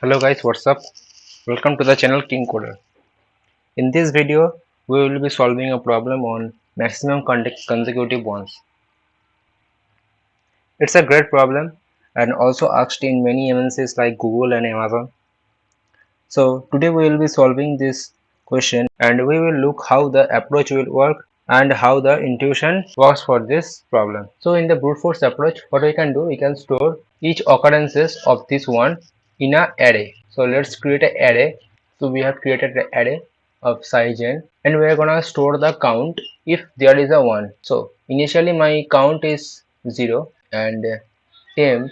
Hello guys, what's up? Welcome to the channel King Coder. In this video, we will be solving a problem on maximum consecutive bonds. It's a great problem and also asked in many MNCs like Google and Amazon. So today we will be solving this question and we will look how the approach will work and how the intuition works for this problem. So in the brute force approach, what we can do, we can store each occurrences of this one in a array. So let's create an array. So we have created an array of size n and we are gonna store the count if there is a 1. So initially my count is 0 and temp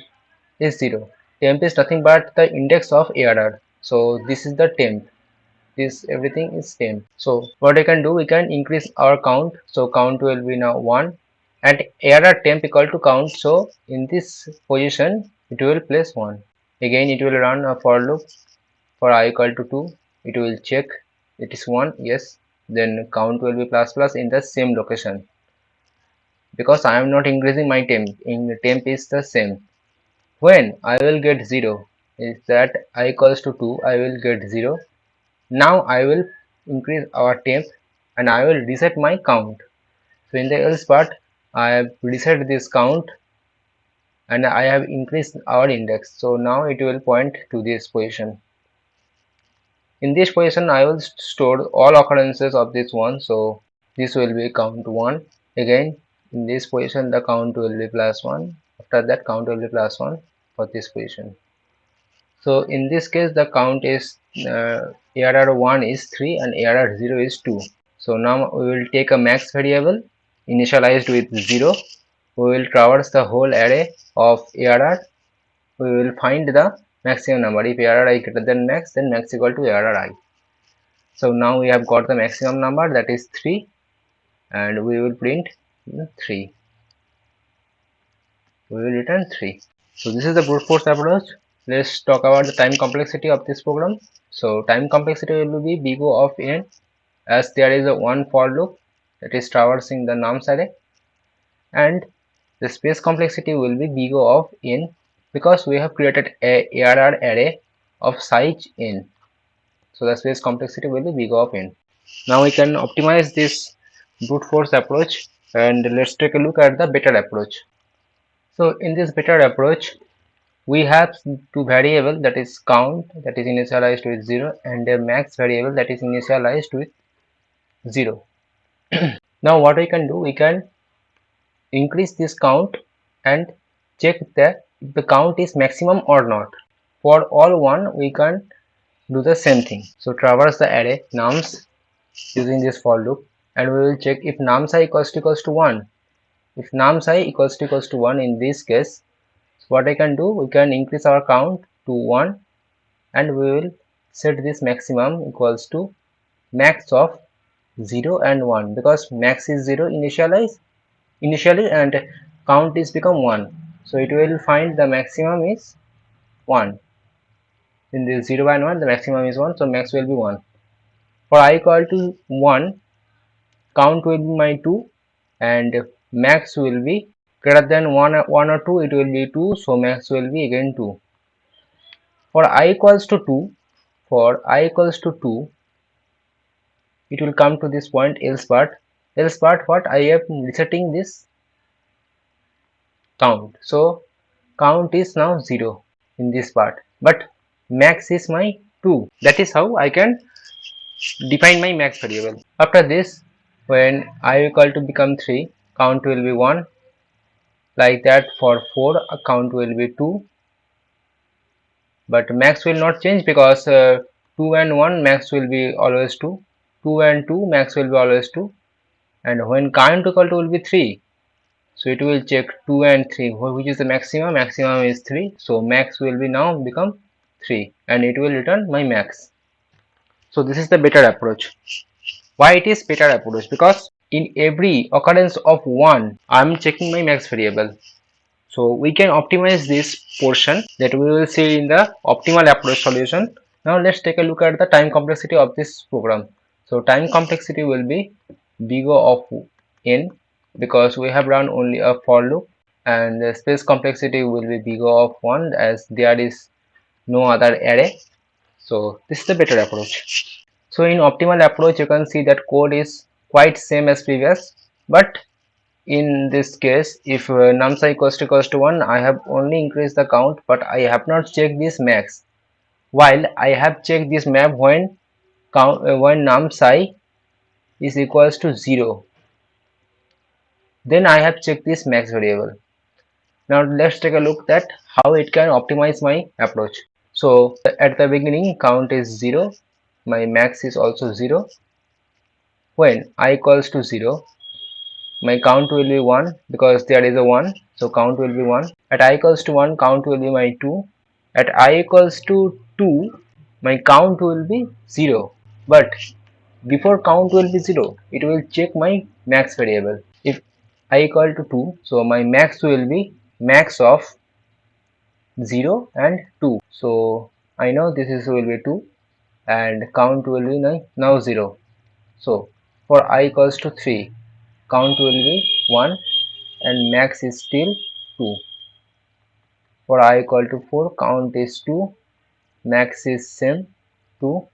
is 0. Temp is nothing but the index of ARR. So this is the temp. This everything is temp. So what I can do, we can increase our count. So count will be now 1 and ARR temp equal to count. So in this position it will place 1. Again it will run a for loop for I equal to 2. It will check it is 1. Yes. Then count will be plus plus in the same location because I am not increasing my temp. In the temp is the same. When I will get 0 is that I equals to 2, I will get 0. Now I will increase our temp and I will reset my count. So in the else part, I have reset this count and I have increased our index. So now it will point to this position. In this position, I will store all occurrences of this one. So this will be count 1. Again, in this position, the count will be plus 1. After that, count will be plus 1 for this position. So in this case the count is ARR1 is 3 and ARR0 is 2. So now we will take a max variable initialized with 0. We will traverse the whole array of ARR. We will find the maximum number. If ARR is greater than max, then max equal to ARR. So now we have got the maximum number, that is 3, and we will print 3. We will return 3. So this is the brute force approach. Let's talk about the time complexity of this program. So time complexity will be big O of n, as there is a one for loop that is traversing the nums array, and the space complexity will be big O of n because we have created a ARR array of size n. So the space complexity will be big O of n. Now we can optimize this brute force approach and let's take a look at the better approach. So in this better approach, we have two variable, that is count, that is initialized with 0, and a max variable that is initialized with 0. Now what we can do, we can increase this count and check that if the count is maximum or not. For all 1 we can do the same thing. So traverse the array nums using this for loop and we will check if nums I equals to 1. If nums I equals to 1 in this case, so what I can do, we can increase our count to 1 and we will set this maximum equals to max of 0 and 1 because max is 0 initially and count is become 1. So it will find the maximum is 1. In this 0 and 1 the maximum is 1, so max will be 1. For I equal to 1, count will be my 2 and max will be greater than 1 or 2, it will be 2, so max will be again 2. For I equals to 2, it will come to this point else part what I am resetting this count. So count is now 0 in this part, but max is my 2. That is how I can define my max variable. After this, when I equal to become 3, count will be 1. Like that for 4, count will be 2, but max will not change because 2 and 1 max will be always 2, 2 and 2 max will be always 2, and when count equal to will be 3, so it will check 2 and 3, which is the maximum is 3, so max will be now become 3 and it will return my max. So this is the better approach. Why it is better approach? Because in every occurrence of 1 I am checking my max variable. So we can optimize this portion that we will see in the optimal approach solution. Now let's take a look at the time complexity of this program. So time complexity will be big O of n because we have run only a for loop, and the space complexity will be big O of 1 as there is no other array. So this is the better approach. So in optimal approach, you can see that code is quite same as previous, but in this case, if numSi equals to 1, I have only increased the count, but I have not checked this max. While I have checked this map when when numSi is equals to 0, then I have checked this max variable. Now let's take a look at how it can optimize my approach. So at the beginning count is 0, my max is also 0. When I equals to 0, my count will be 1 because there is a 1, so count will be 1. At I equals to 1, count will be my 2. At I equals to 2, my count will be 0. But before count will be 0, it will check my max variable. If I equal to 2, so my max will be max of 0 and 2. So I know this is will be 2 and count will be now 0. So for I equals to 3, count will be 1 and max is still 2. For I equal to 4, count is 2, max is same 2.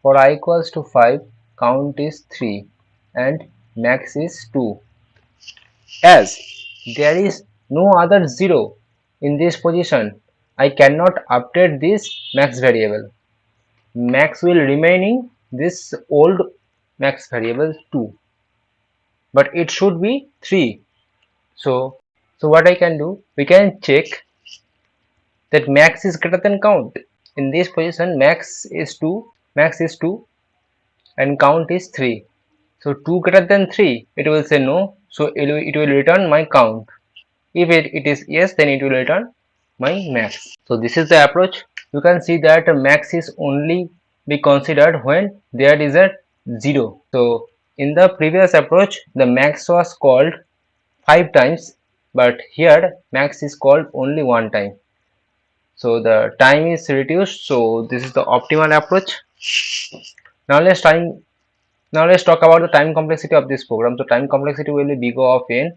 For I equals to 5, count is 3 and max is 2. As there is no other 0 in this position, I cannot update this max variable. Max will remaining this old max variable 2, but it should be 3. So what I can do, we can check that max is greater than count. In this position max is 2 and count is 3. So 2 greater than 3, it will say no, so it will return my count. If it is yes, then it will return my max. So this is the approach. You can see that max is only be considered when there is a 0. So in the previous approach, the max was called 5 times, but here max is called only 1 time. So the time is reduced. So this is the optimal approach. Now let's talk about the time complexity of this program. So time complexity will be big O of n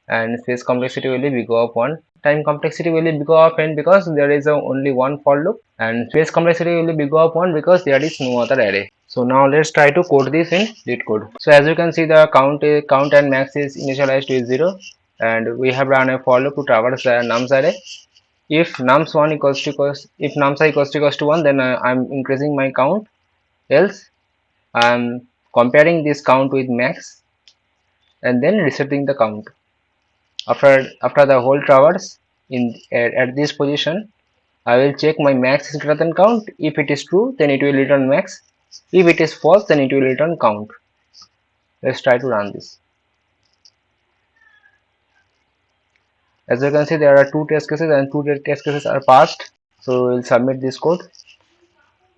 and space complexity will be big O of 1. Time complexity will be big O of n because there is only one for loop, and space complexity will be big O of 1 because there is no other array. So now let's try to code this in Leetcode. So as you can see, the count and max is initialized to 0, and we have run a for loop to traverse the nums array. If nums1 if numsi equals to 1, then I'm increasing my count, else I'm comparing this count with max and then resetting the count. After the whole traverse at this position, I will check my max is greater than count. If it is true, then it will return max. If it is false, then it will return count. Let's try to run this. As you can see, there are 2 test cases and 2 test cases are passed. So we'll submit this code.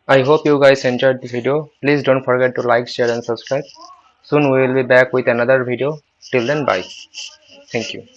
I hope you guys enjoyed this video. Please don't forget to like, share and subscribe. Soon we will be back with another video. Till then, bye. Thank you.